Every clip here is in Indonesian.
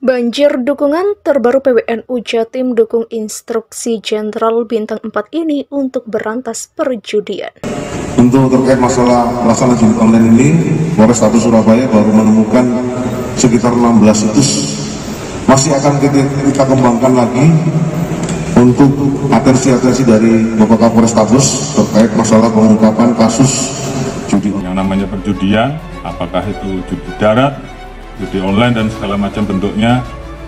Banjir dukungan terbaru PWNU Jatim dukung instruksi Jenderal Bintang 4 ini untuk berantas perjudian. Untuk terkait masalah pelaksanaan judi online ini, Polrestabes Surabaya baru menemukan sekitar 16 situs. Masih akan kita kembangkan lagi untuk atensi dari Bapak Kapolrestabes terkait masalah pengungkapan kasus judi. Yang namanya perjudian, apakah itu judi darat, judi online dan segala macam bentuknya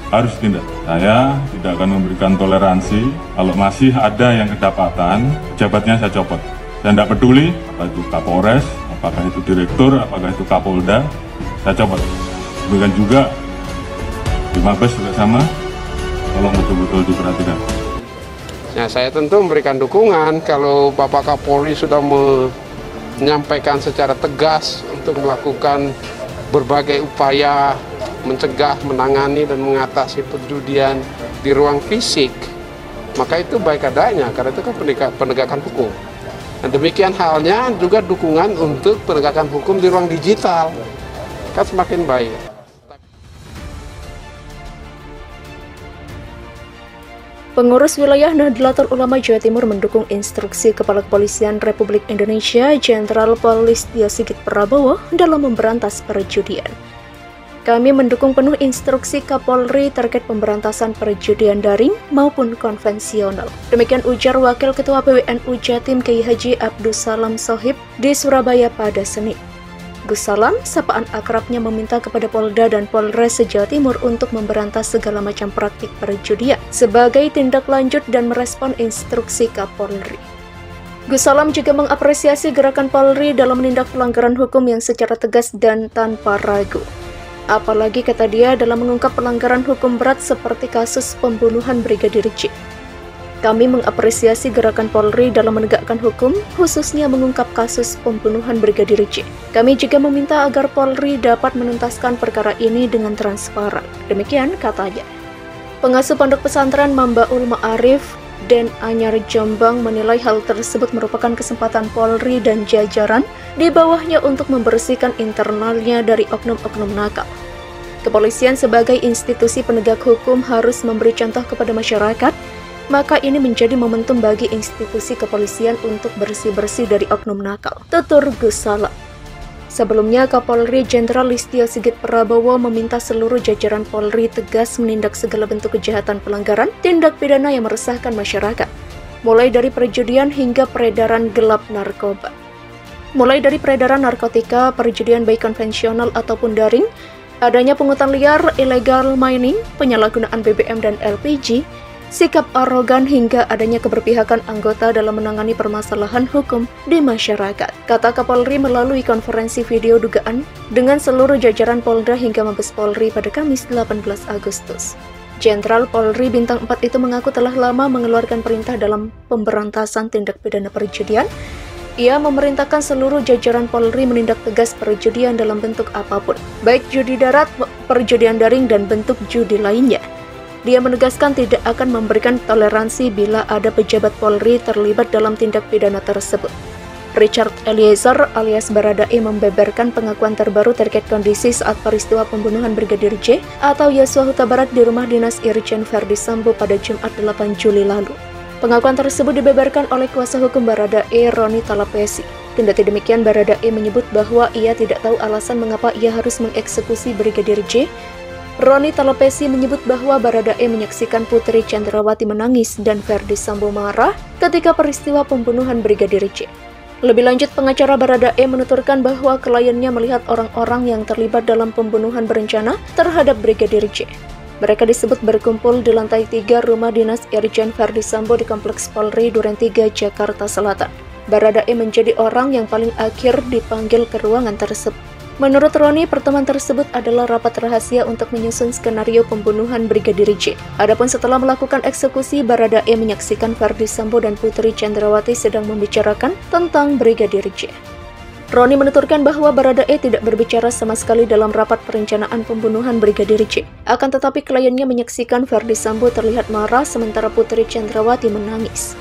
harus ditindak. Saya tidak akan memberikan toleransi. Kalau masih ada yang kedapatan, pejabatnya saya copot. Saya tidak peduli apakah itu Kapolres, apakah itu Direktur, apakah itu Kapolda, saya copot. Demikian juga di Mabes juga sama, tolong betul-betul diperhatikan. Ya, saya tentu memberikan dukungan kalau Bapak Kapolri sudah menyampaikan secara tegas untuk melakukan berbagai upaya mencegah, menangani, dan mengatasi perjudian di ruang fisik, maka itu baik adanya, karena itu kan penegakan hukum. Dan demikian halnya juga dukungan untuk penegakan hukum di ruang digital, kan semakin baik. Pengurus wilayah Nahdlatul Ulama Jawa Timur mendukung instruksi Kepala Kepolisian Republik Indonesia Jenderal Listio Sigit Prabowo dalam memberantas perjudian. Kami mendukung penuh instruksi Kapolri terkait pemberantasan perjudian daring maupun konvensional. Demikian ujar Wakil Ketua PWNU Jatim Kiai Haji Abdus Salam Sohib di Surabaya pada Senin. Gus Salam, sapaan akrabnya, meminta kepada Polda dan Polres se-Jawa Timur untuk memberantas segala macam praktik perjudian sebagai tindak lanjut dan merespon instruksi Kapolri. Gus Salam juga mengapresiasi gerakan Polri dalam menindak pelanggaran hukum yang secara tegas dan tanpa ragu. Apalagi, kata dia, dalam mengungkap pelanggaran hukum berat seperti kasus pembunuhan Brigadir J. Kami mengapresiasi gerakan Polri dalam menegakkan hukum, khususnya mengungkap kasus pembunuhan Brigadir J. Kami juga meminta agar Polri dapat menuntaskan perkara ini dengan transparan. Demikian katanya. Pengasuh Pondok Pesantren Mambaul Ma'arif Den Anyar Jombang menilai hal tersebut merupakan kesempatan Polri dan jajaran di bawahnya untuk membersihkan internalnya dari oknum-oknum nakal. Kepolisian sebagai institusi penegak hukum harus memberi contoh kepada masyarakat, maka ini menjadi momentum bagi institusi kepolisian untuk bersih-bersih dari oknum nakal, tutur Gus Salam. Sebelumnya, Kapolri Jenderal Listio Sigit Prabowo meminta seluruh jajaran Polri tegas menindak segala bentuk kejahatan pelanggaran tindak pidana yang meresahkan masyarakat, mulai dari perjudian hingga peredaran gelap narkoba. Mulai dari peredaran narkotika, perjudian baik konvensional ataupun daring, adanya pungutan liar, illegal mining, penyalahgunaan BBM dan LPG, sikap arogan hingga adanya keberpihakan anggota dalam menangani permasalahan hukum di masyarakat, kata Kapolri melalui konferensi video dugaan dengan seluruh jajaran Polda hingga Mabes Polri pada Kamis 18 Agustus. Jenderal Polri Bintang 4 itu mengaku telah lama mengeluarkan perintah dalam pemberantasan tindak pidana perjudian. Ia memerintahkan seluruh jajaran Polri menindak tegas perjudian dalam bentuk apapun, baik judi darat, perjudian daring, dan bentuk judi lainnya. Dia menegaskan tidak akan memberikan toleransi bila ada pejabat Polri terlibat dalam tindak pidana tersebut. Richard Eliezer alias Baradae membeberkan pengakuan terbaru terkait kondisi saat peristiwa pembunuhan Brigadir J atau Yosua Huta Barat di rumah dinas Irjen Verdi Sambo pada Jumat 8 Juli lalu. Pengakuan tersebut dibeberkan oleh kuasa hukum Baradae, Roni Talapesi. Kendati demikian, Baradae menyebut bahwa ia tidak tahu alasan mengapa ia harus mengeksekusi Brigadir J. Roni Talapesi menyebut bahwa Baradae menyaksikan Putri Chandrawati menangis dan Verdi Sambo marah ketika peristiwa pembunuhan Brigadir J. Lebih lanjut, pengacara Baradae menuturkan bahwa kliennya melihat orang-orang yang terlibat dalam pembunuhan berencana terhadap Brigadir J. Mereka disebut berkumpul di lantai 3 rumah dinas Irjen Verdi Sambo di Kompleks Polri Duren 3, Jakarta Selatan. Baradae menjadi orang yang paling akhir dipanggil ke ruangan tersebut. Menurut Roni, pertemuan tersebut adalah rapat rahasia untuk menyusun skenario pembunuhan Brigadir J. Adapun setelah melakukan eksekusi, Baradae menyaksikan Verdi Sambo dan Putri Chandrawati sedang membicarakan tentang Brigadir J. Roni menuturkan bahwa Baradae tidak berbicara sama sekali dalam rapat perencanaan pembunuhan Brigadir J. Akan tetapi kliennya menyaksikan Verdi Sambo terlihat marah sementara Putri Chandrawati menangis.